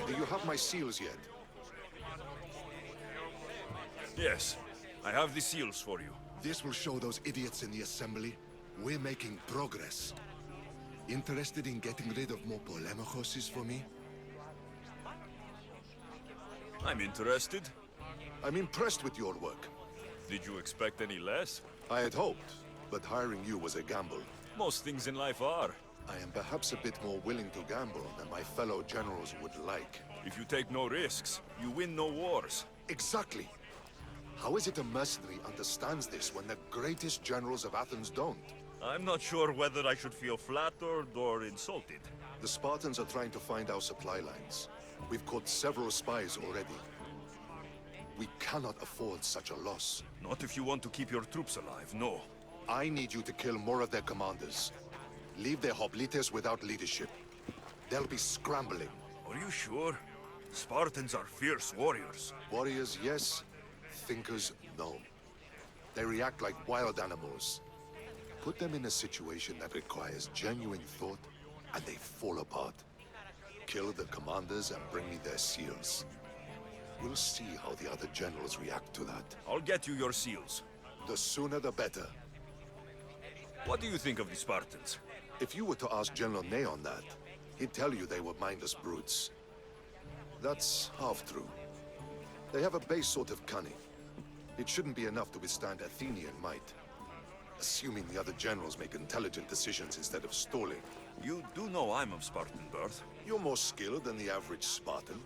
Do you have my seals yet? Yes, I have the seals for you. This will show those idiots in the assembly we're making progress. Interested in getting rid of more polemachoses for me? I'm interested. I'm impressed with your work. Did you expect any less? I had hoped, but hiring you was a gamble. Most things in life are. I am perhaps a bit more willing to gamble than my fellow generals would like. If you take no risks, you win no wars. Exactly. How is it a mercenary understands this when the greatest generals of Athens don't? I'm not sure whether I should feel flattered or insulted. The Spartans are trying to find our supply lines. We've caught several spies already. We cannot afford such a loss. Not if you want to keep your troops alive, no. I need you to kill more of their commanders. Leave their hoplites without leadership. They'll be scrambling. Are you sure? Spartans are fierce warriors. Warriors, yes. Thinkers, no. They react like wild animals. Put them in a situation that requires genuine thought, and they fall apart. Kill the commanders and bring me their seals. We'll see how the other generals react to that. I'll get you your seals. The sooner the better. What do you think of the Spartans? If you were to ask General Neon that, he'd tell you they were mindless brutes. That's half true. They have a base sort of cunning. It shouldn't be enough to withstand Athenian might. Assuming the other generals make intelligent decisions instead of stalling. You do know I'm of Spartan birth. You're more skilled than the average Spartan.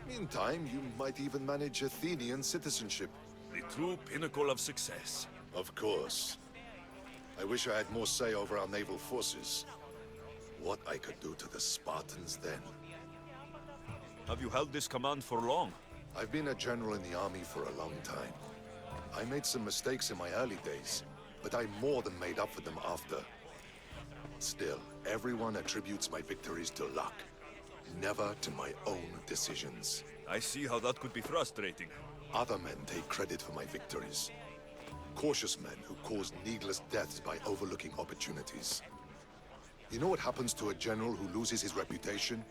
In time, you might even manage Athenian citizenship. The true pinnacle of success. Of course. I wish I had more say over our naval forces. What I could do to the Spartans then. Have you held this command for long? I've been a general in the army for a long time. I made some mistakes in my early days, but I more than made up for them after. Still, everyone attributes my victories to luck, never to my own decisions. I see how that could be frustrating. Other men take credit for my victories. Cautious men who cause needless deaths by overlooking opportunities. You know what happens to a general who loses his reputation?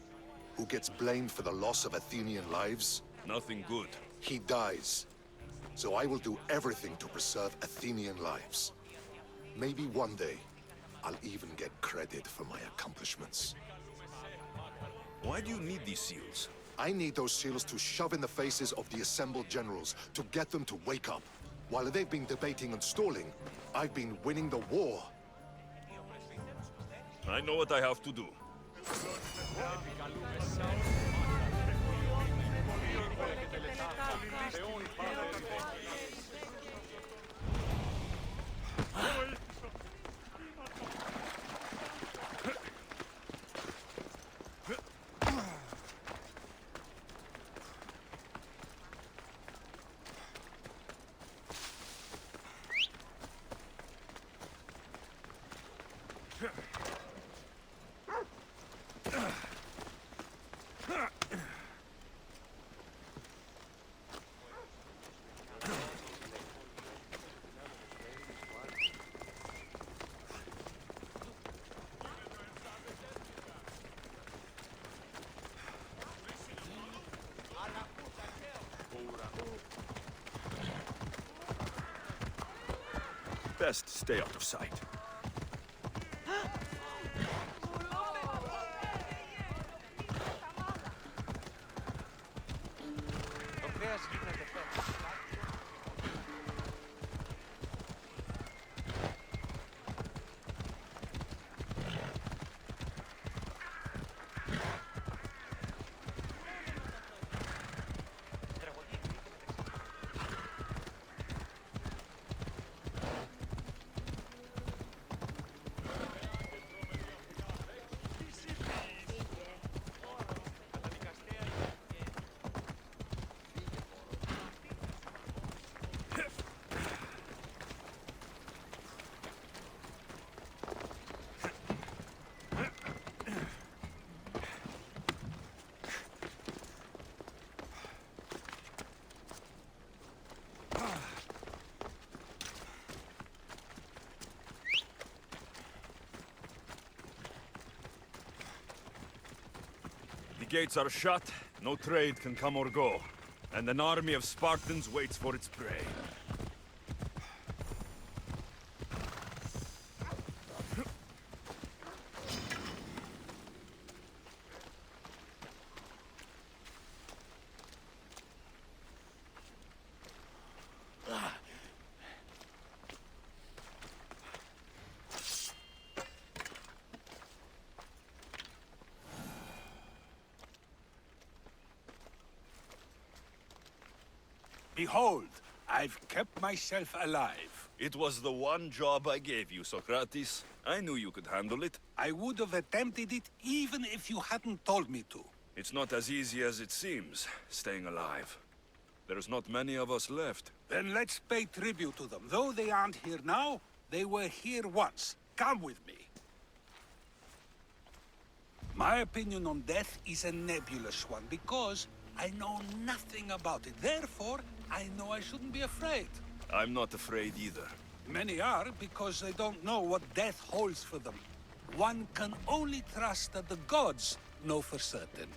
Who gets blamed for the loss of Athenian lives? Nothing good. He dies. So I will do everything to preserve Athenian lives. Maybe one day, I'll even get credit for my accomplishments. Why do you need these seals? I need those seals to shove in the faces of the assembled generals, to get them to wake up. While they've been debating and stalling, I've been winning the war. I know what I have to do. Best stay out of sight. gates are shut, no trade can come or go. And an army of Spartans waits for its prey. Behold, I've kept myself alive. It was the one job I gave you, Socrates. I knew you could handle it. I would have attempted it even if you hadn't told me to. It's not as easy as it seems, staying alive. There's not many of us left. Then let's pay tribute to them. Though they aren't here now, they were here once. Come with me. My opinion on death is a nebulous one because I know nothing about it. Therefore, I know I shouldn't be afraid. I'm not afraid either. Many are because they don't know what death holds for them. One can only trust that the gods know for certain.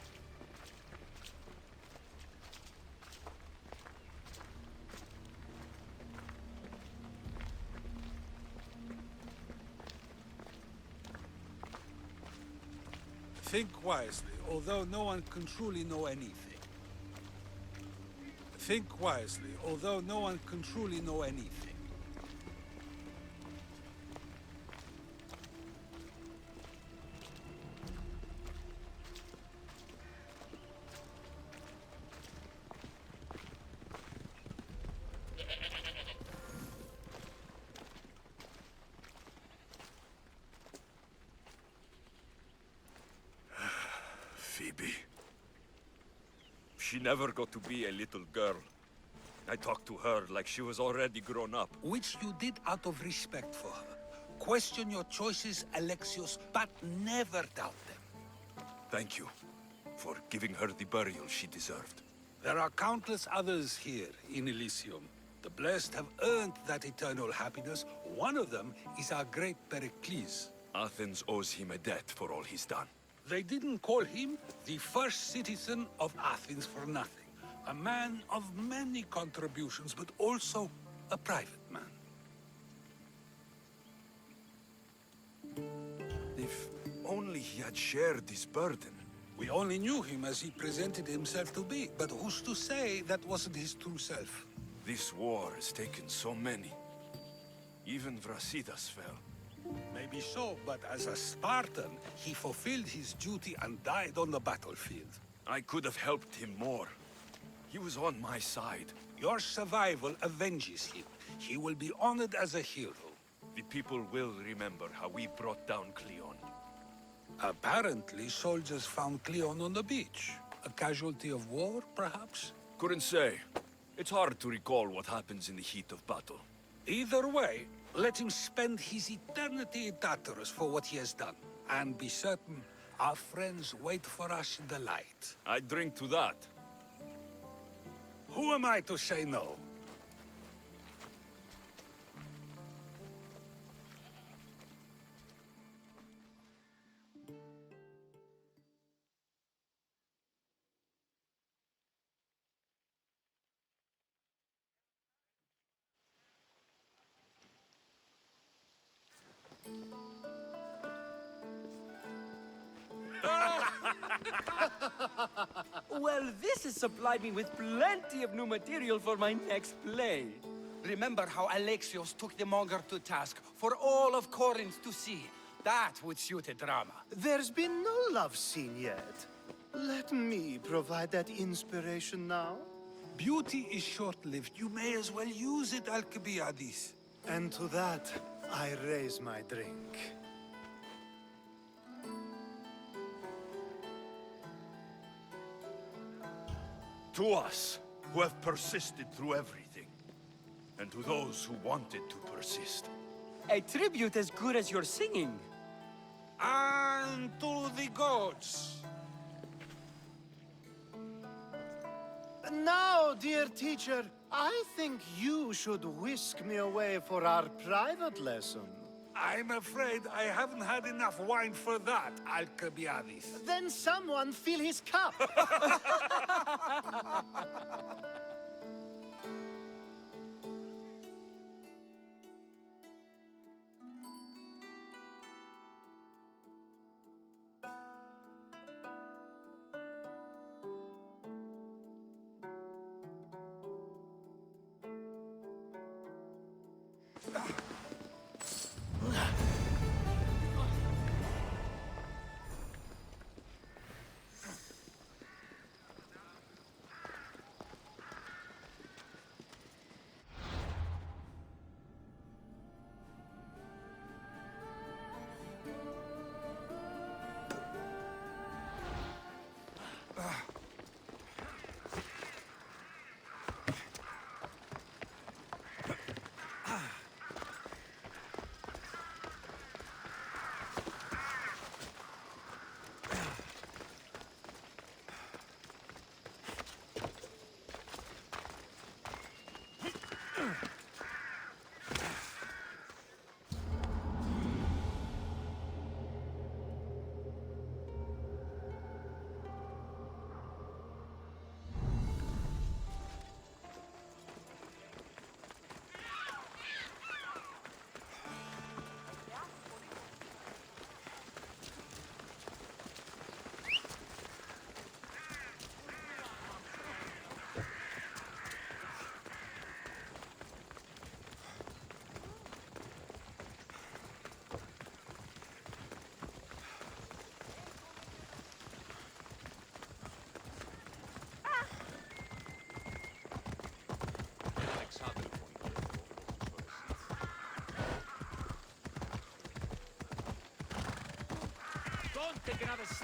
Think wisely, although no one can truly know anything. Think wisely, although no one can truly know anything. Phoebe. She never got to be a little girl. I talked to her like she was already grown up. Which you did out of respect for her. Question your choices, Alexios, but never doubt them. Thank you for giving her the burial she deserved. There are countless others here in Elysium. The blessed have earned that eternal happiness. One of them is our great Pericles. Athens owes him a debt for all he's done. They didn't call him the first citizen of Athens for nothing. A man of many contributions, but also a private man. If only he had shared this burden. We only knew him as he presented himself to be, but who's to say that wasn't his true self? This war has taken so many. Even Brasidas fell. Maybe so, but as a Spartan, he fulfilled his duty and died on the battlefield. I could have helped him more. He was on my side. Your survival avenges him. He will be honored as a hero. The people will remember how we brought down Cleon. Apparently, soldiers found Cleon on the beach. A casualty of war, perhaps? Couldn't say. It's hard to recall what happens in the heat of battle. Either way, let him spend his eternity in Tartarus for what he has done. And be certain, our friends wait for us in the light. I drink to that. Who am I to say no? Well, this has supplied me with plenty of new material for my next play. Remember how Alexios took the monger to task for all of Corinth to see? That would suit a drama. There's been no love scene yet. Let me provide that inspiration now. Beauty is short-lived. You may as well use it, Alcibiades. And to that, I raise my drink. To us, who have persisted through everything. And to those who wanted to persist. A tribute as good as your singing. And to the gods. Now, dear teacher, I think you should whisk me away for our private lesson. I'm afraid I haven't had enough wine for that, Alcibiades. Then someone fill his cup.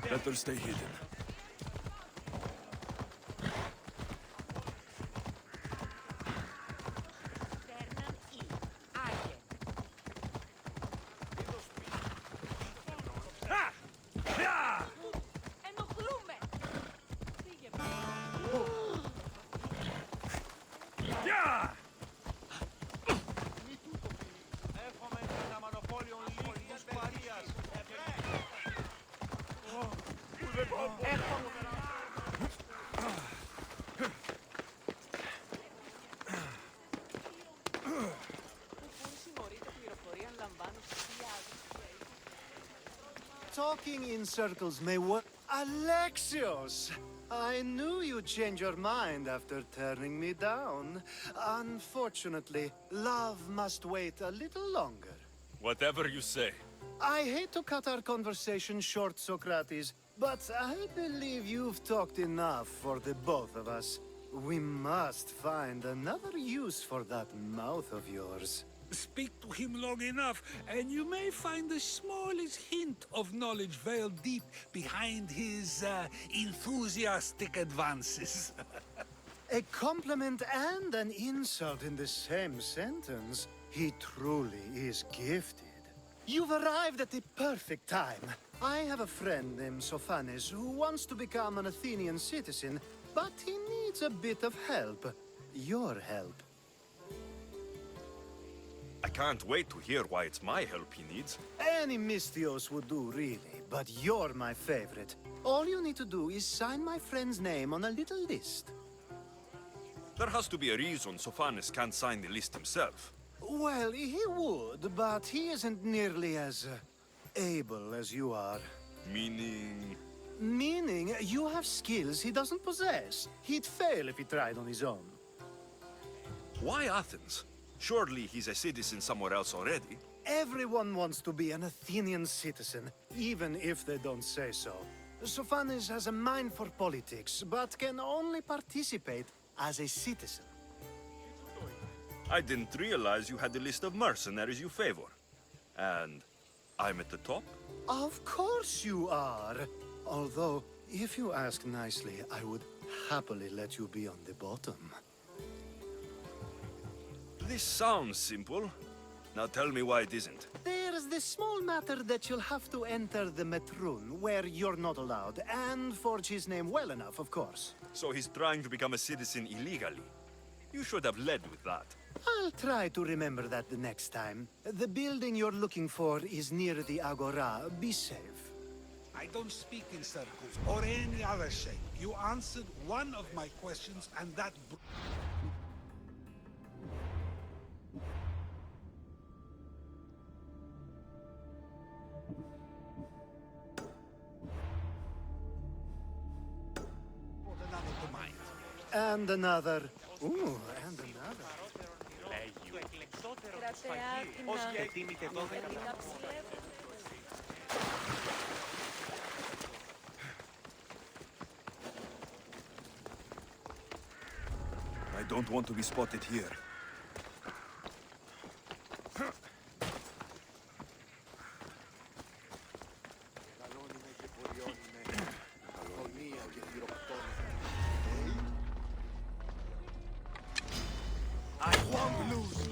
Better stay hidden. Talking in circles may work. Alexios! I knew you'd change your mind after turning me down. Unfortunately, love must wait a little longer. Whatever you say. I hate to cut our conversation short, Socrates, but I believe you've talked enough for the both of us. We must find another use for that mouth of yours. Speak to him long enough, and you may find the smallest hint of knowledge veiled deep behind his enthusiastic advances. A compliment and an insult in the same sentence. He truly is gifted. You've arrived at the perfect time. I have a friend named Sophanes who wants to become an Athenian citizen, but he needs a bit of help. Your help. I can't wait to hear why it's my help he needs. Any Mystios would do, really, but you're my favorite. All you need to do is sign my friend's name on a little list. There has to be a reason Sophanes can't sign the list himself. Well, he would, but he isn't nearly as able as you are. Meaning... Meaning, you have skills he doesn't possess. He'd fail if he tried on his own. Why Athens? Surely he's a citizen somewhere else already. Everyone wants to be an Athenian citizen, even if they don't say so. Sophanes has a mind for politics, but can only participate as a citizen. I didn't realize you had a list of mercenaries you favor. And I'm at the top? Of course you are. Although, if you ask nicely, I would happily let you be on the bottom. This sounds simple. Now tell me why it isn't. There's the small matter that you'll have to enter the Metroon, where you're not allowed, and forge his name well enough, of course. So he's trying to become a citizen illegally. You should have led with that. I'll try to remember that the next time. The building you're looking for is near the Agora. Be safe. I don't speak in circles or any other shape. You answered one of my questions, and that. Another to mind. And another. Ooh, and another. I don't want to be spotted here. I won't lose.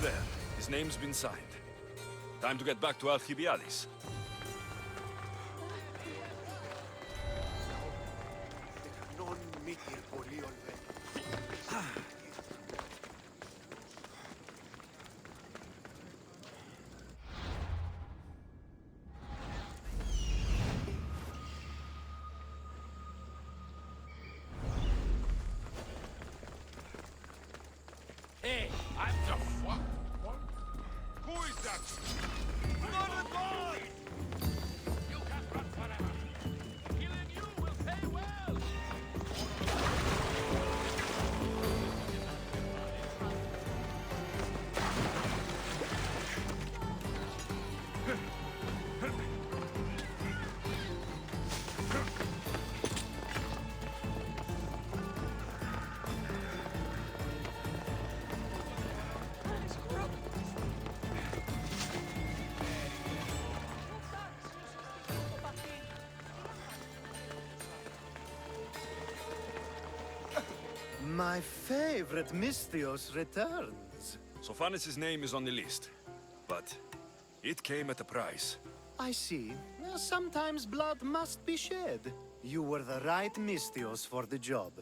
There. His name's been signed. Time to get back to Alcibiades. Hey, I'm the fuck. What? Who is that? Not at all! You can't run forever. Killing you will pay well. My favorite Misthios returns. Sophanis' name is on the list, but it came at a price. I see. Sometimes blood must be shed. You were the right Misthios for the job.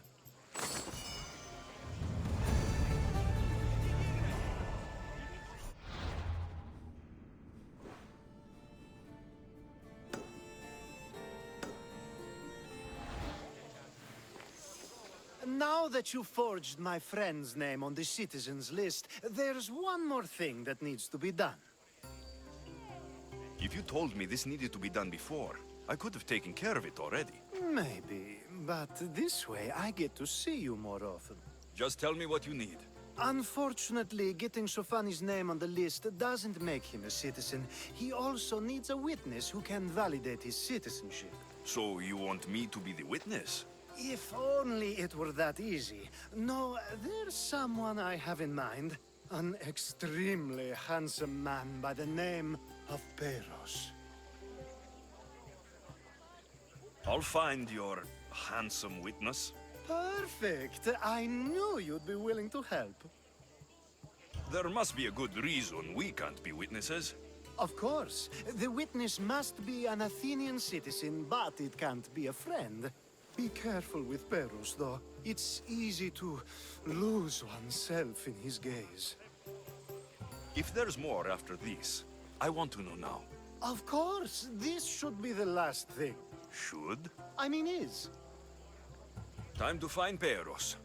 Now that you forged my friend's name on the citizens list, there's one more thing that needs to be done. If you told me this needed to be done before, I could have taken care of it already. Maybe, but this way I get to see you more often. Just tell me what you need. Unfortunately, getting Sofani's name on the list doesn't make him a citizen. He also needs a witness who can validate his citizenship. So you want me to be the witness? If only it were that easy. No, there's someone I have in mind. An extremely handsome man by the name of Peros. I'll find your handsome witness. Perfect. I knew you'd be willing to help. There must be a good reason we can't be witnesses. Of course. The witness must be an Athenian citizen, but it can't be a friend. Be careful with Peros, though. It's easy to lose oneself in his gaze. If there's more after this, I want to know now. Of course, this should be the last thing. Should? I mean, is. Time to find Peros.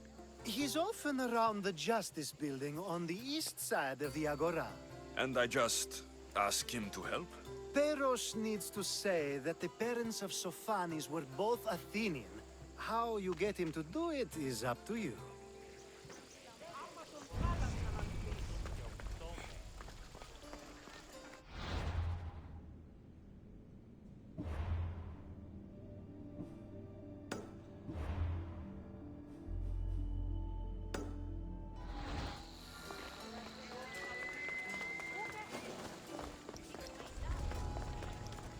He's often around the Justice Building on the east side of the Agora. And I just ask him to help? Peros needs to say that the parents of Sophanis were both Athenian, How you get him to do it is up to you.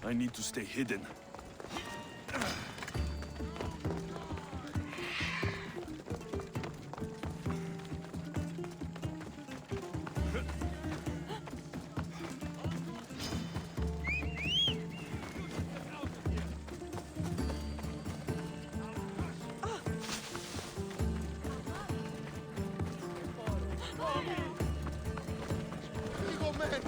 I need to stay hidden. Amigo, man!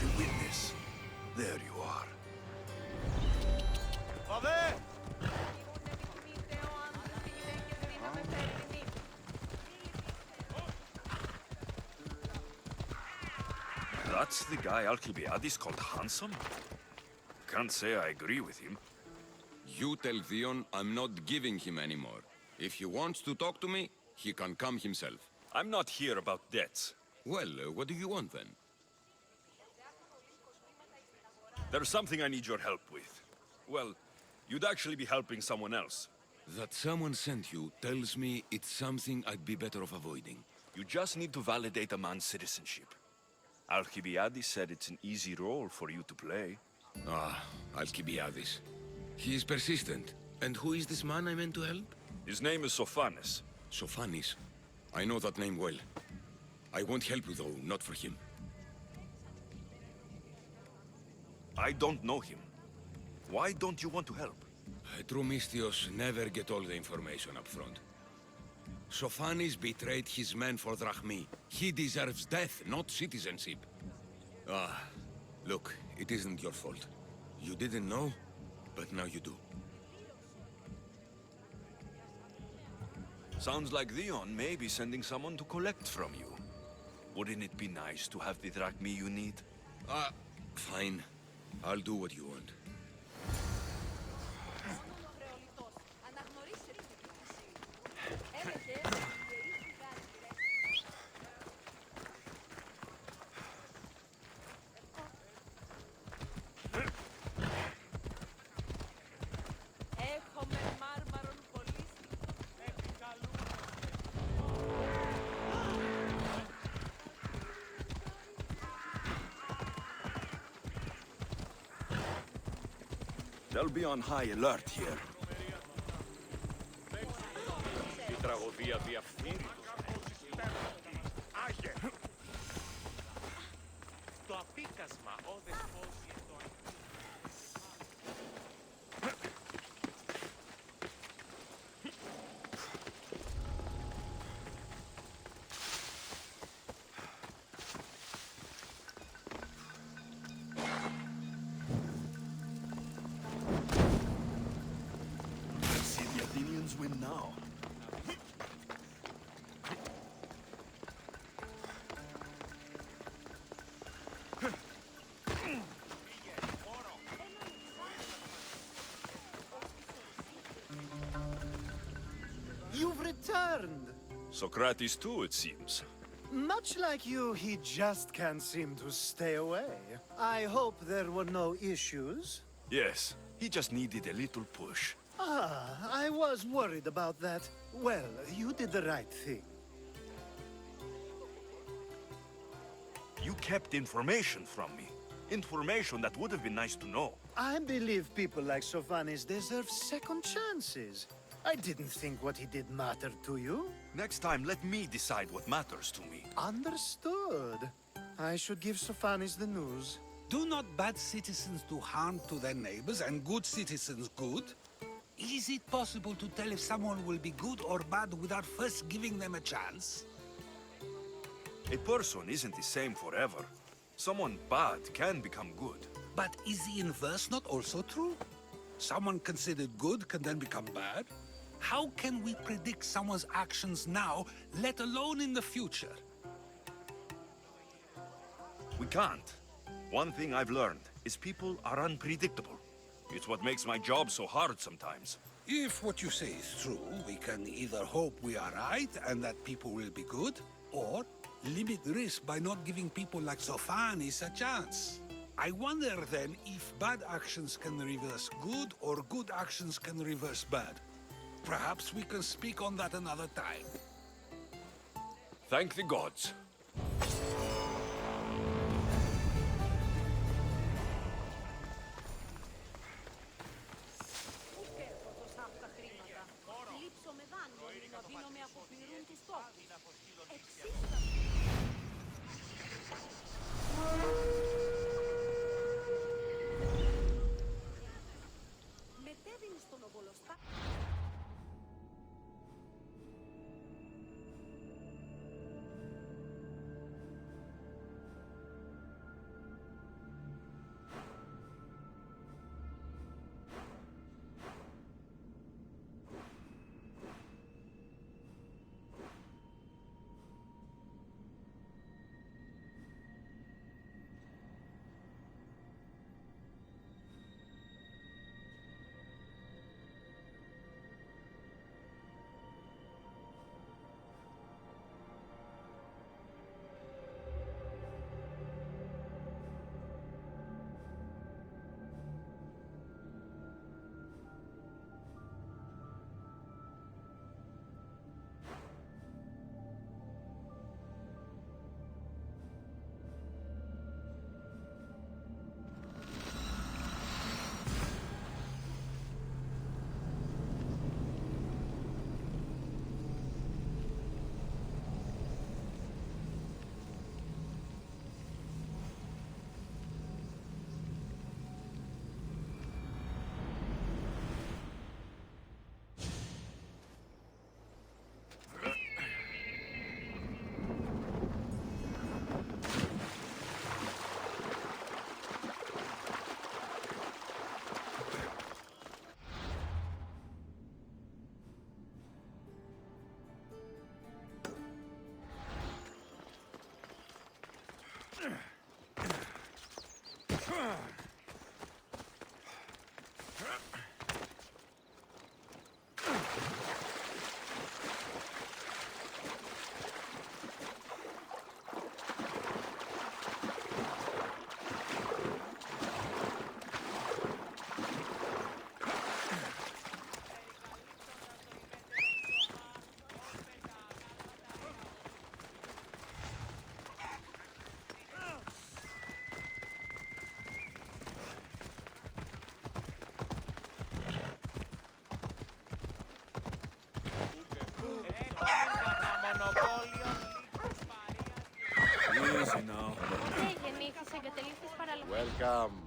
You witness. There you are. That's the guy Alcibiades called handsome? Can't say I agree with him. You tell Theon I'm not giving him anymore. If he wants to talk to me, he can come himself. I'm not here about debts. Well, what do you want then? There's something I need your help with. Well, you'd actually be helping someone else. That someone sent you tells me it's something I'd be better off avoiding. You just need to validate a man's citizenship. Alcibiades said it's an easy role for you to play. Ah, Alcibiades. He is persistent. And who is this man I meant to help? His name is Sophanes. Sophanis. I know that name well. I won't help you though, not for him. I don't know him. Why don't you want to help? True Mystios never get all the information up front. Sophanis betrayed his men for Drachmi. He deserves death, not citizenship. Ah, look, it isn't your fault. You didn't know, but now you do. Sounds like Theon may be sending someone to collect from you. Wouldn't it be nice to have the drachmi you need? Fine. I'll do what you want. They'll be on high alert here. Η τραγωδία διαφθείρει τους Άγιε! Το απίκασμα, ο δεσπόζει το Let's see the Athenians win now. You've returned! Socrates too, it seems. Much like you, he just can't seem to stay away. I hope there were no issues. Yes, he just needed a little push. Ah, I was worried about that. Well, you did the right thing. You kept information from me. Information that would have been nice to know. I believe people like Sophanis deserve second chances. I didn't think what he did mattered to you. Next time, let me decide what matters to me. Understood. I should give Sophanis the news. Do not bad citizens do harm to their neighbors and good citizens good? Is it possible to tell if someone will be good or bad without first giving them a chance? A person isn't the same forever. Someone bad can become good. But is the inverse not also true? Someone considered good can then become bad? How can we predict someone's actions now, let alone in the future? We can't. One thing I've learned is people are unpredictable. It's what makes my job so hard sometimes. If what you say is true, we can either hope we are right and that people will be good, or limit risk by not giving people like Sofanis a chance. I wonder then if bad actions can reverse good or good actions can reverse bad. Perhaps we can speak on that another time. Thank the gods. Easy now. Welcome.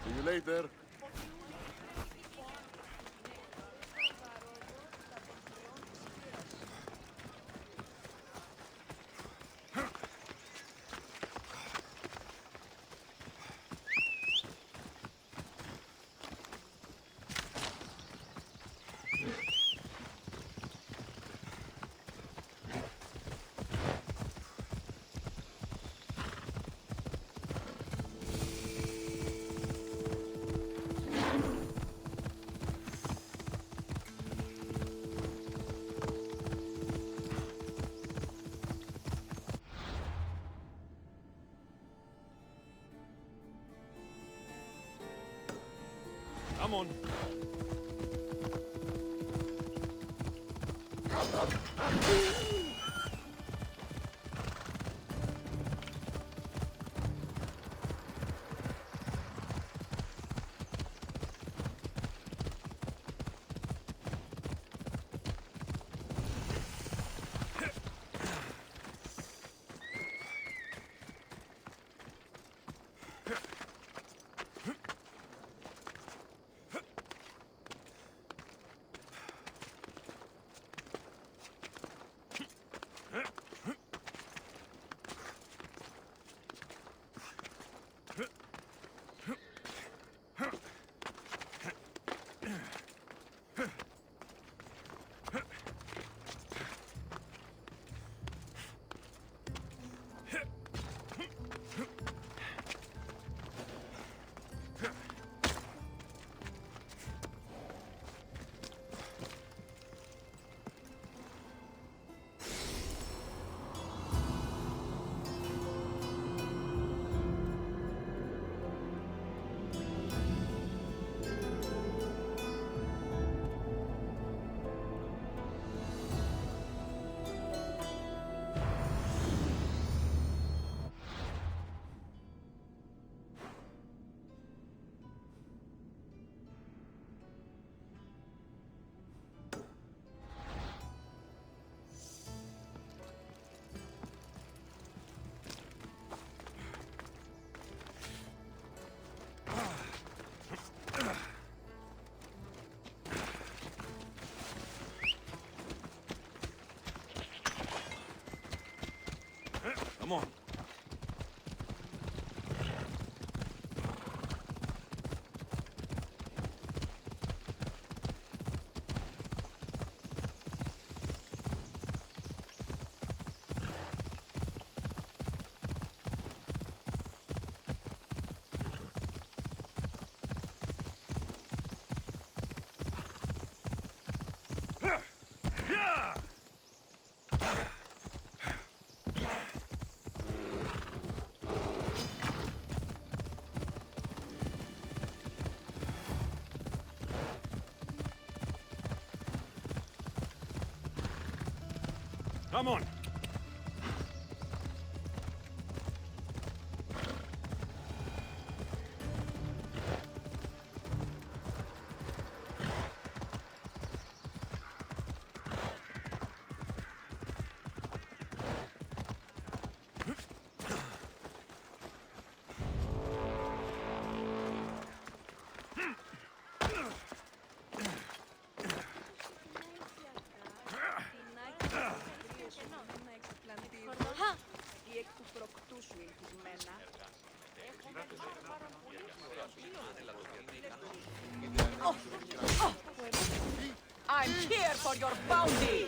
See you later. Come on. Come on. Come on. I'm here for your bounty!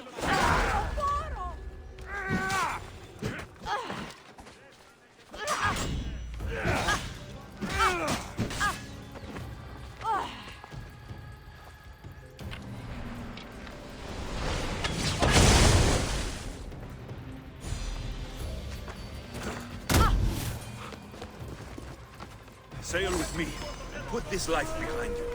Sail with me. Put this life behind you.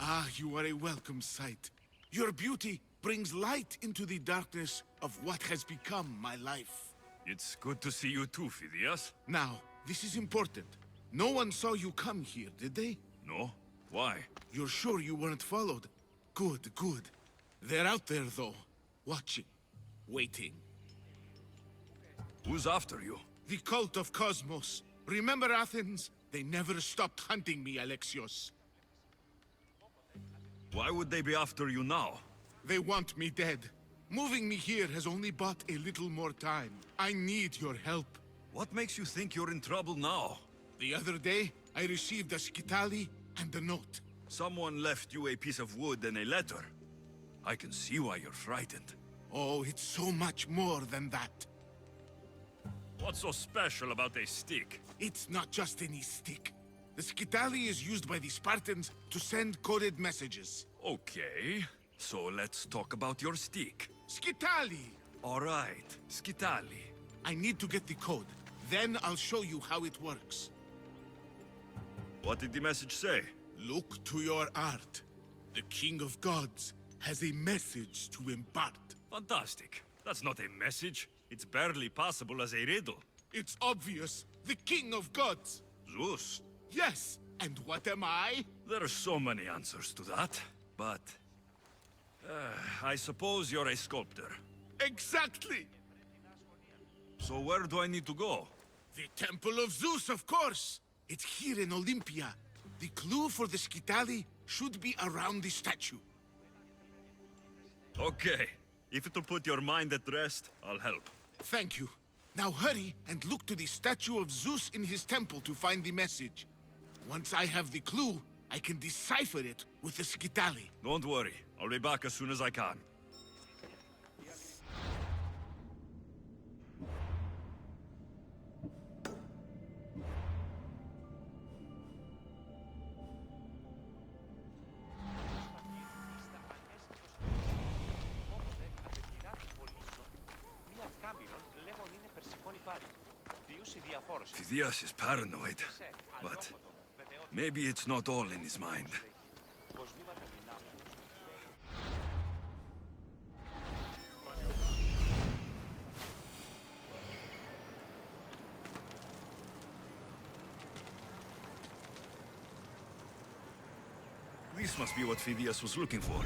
Ah, you are a welcome sight. Your beauty brings light into the darkness of what has become my life. It's good to see you too, Phidias. Now, this is important. No one saw you come here, did they? No? Why? You're sure you weren't followed? Good, good. They're out there, though. Watching. Waiting. Who's after you? The cult of Cosmos. Remember Athens? They never stopped hunting me, Alexios. Why would they be after you now? They want me dead. Moving me here has only bought a little more time. I need your help. What makes you think you're in trouble now? The other day, I received a skitali and a note. Someone left you a piece of wood and a letter. I can see why you're frightened. Oh, it's so much more than that. What's so special about a stick? It's not just any stick. The skitali is used by the Spartans to send coded messages. Okay, so let's talk about your stick. Skitali! All right, Skitali. I need to get the code. Then I'll show you how it works. What did the message say? Look to your art. The King of Gods has a message to impart. Fantastic. That's not a message. It's barely passable as a riddle. It's obvious. The King of Gods. Zeus. Yes. And what am I? There are so many answers to that, but... I suppose you're a sculptor. Exactly! So where do I need to go? The Temple of Zeus, of course! It's here in Olympia. The clue for the skitali should be around the statue. Okay. If it'll put your mind at rest, I'll help. Thank you. Now hurry and look to the statue of Zeus in his temple to find the message. Once I have the clue, I can decipher it with the skitali. Don't worry. I'll be back as soon as I can. Phidias is paranoid, but maybe it's not all in his mind. This must be what Phidias was looking for.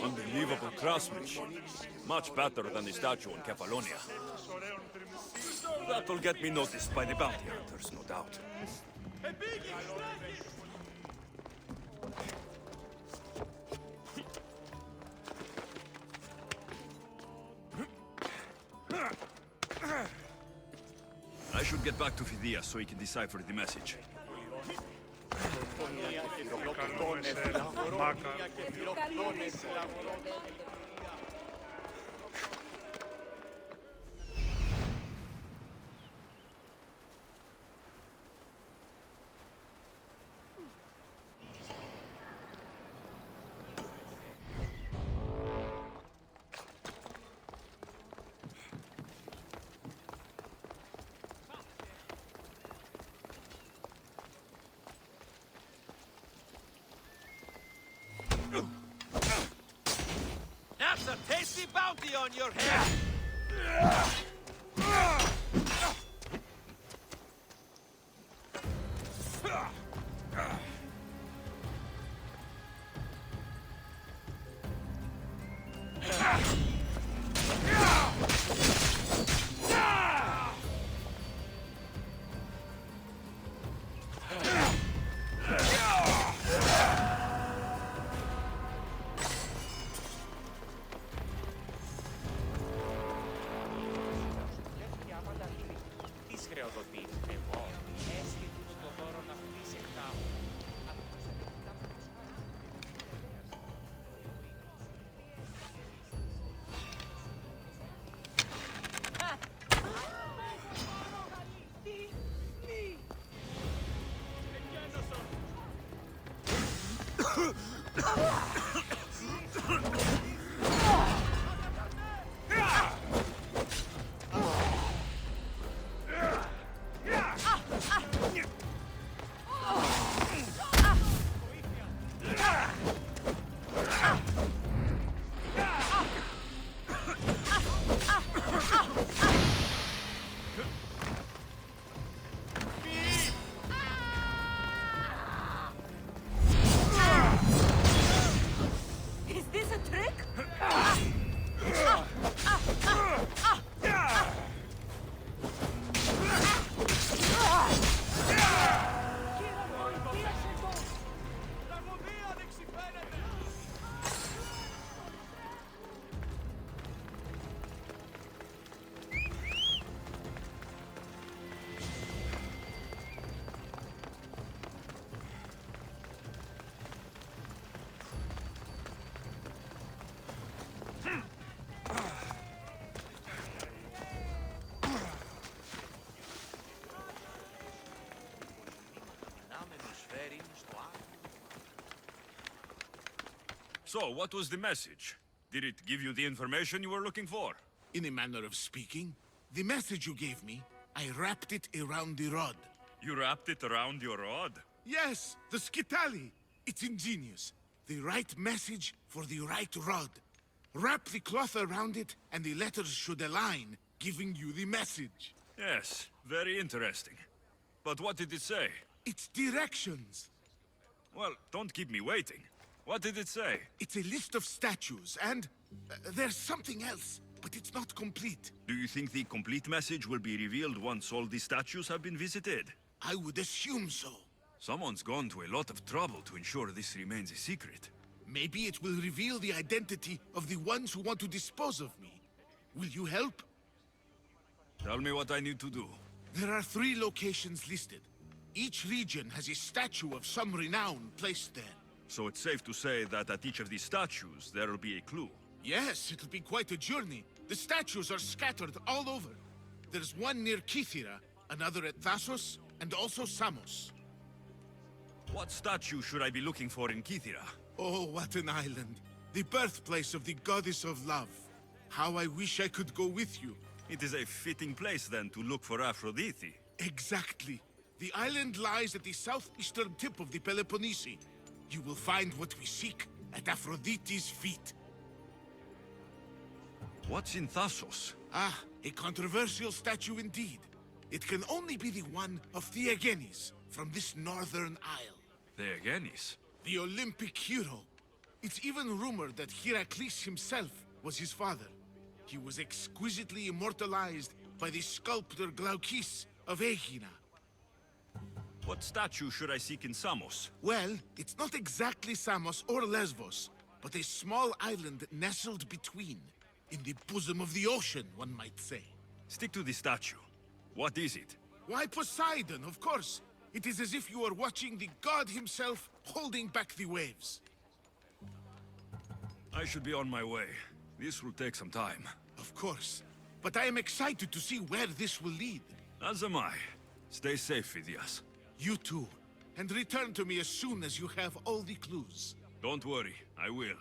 Unbelievable craftsmanship. Much better than the statue in Kefalonia. That'll get me noticed by the bounty hunters, no doubt. I should get back to Phidias so he can decipher the message. That's a tasty bounty on your head! Is this a trick? So, what was the message? Did it give you the information you were looking for? In a manner of speaking, the message you gave me, I wrapped it around the rod. You wrapped it around your rod? Yes, the Skitali. It's ingenious. The right message for the right rod. Wrap the cloth around it, and the letters should align, giving you the message. Yes, very interesting. But what did it say? It's directions. Well, don't keep me waiting. What did it say? It's a list of statues, and there's something else, but it's not complete. Do you think the complete message will be revealed once all the statues have been visited? I would assume so. Someone's gone to a lot of trouble to ensure this remains a secret. Maybe it will reveal the identity of the ones who want to dispose of me. Will you help? Tell me what I need to do. There are 3 locations listed. Each region has a statue of some renown placed there. So it's safe to say that at each of these statues, there will be a clue. Yes, it'll be quite a journey. The statues are scattered all over. There's one near Kythera, another at Thassos, and also Samos. What statue should I be looking for in Kythera? Oh, what an island. The birthplace of the goddess of love. How I wish I could go with you. It is a fitting place, then, to look for Aphrodite. Exactly. The island lies at the southeastern tip of the Peloponnese. You will find what we seek at Aphrodite's feet. What's in Thassos? Ah, a controversial statue indeed. It can only be the one of Theagenes, from this northern isle. Theagenes? The Olympic hero. It's even rumored that Heracles himself was his father. He was exquisitely immortalized by the sculptor Glaukis of Aegina. What statue should I seek in Samos? Well, it's not exactly Samos or Lesbos, but a small island nestled between. In the bosom of the ocean, one might say. Stick to the statue. What is it? Why, Poseidon, of course. It is as if you are watching the god himself holding back the waves. I should be on my way. This will take some time. Of course. But I am excited to see where this will lead. As am I. Stay safe, Phidias. You too. And return to me as soon as you have all the clues. Don't worry, I will.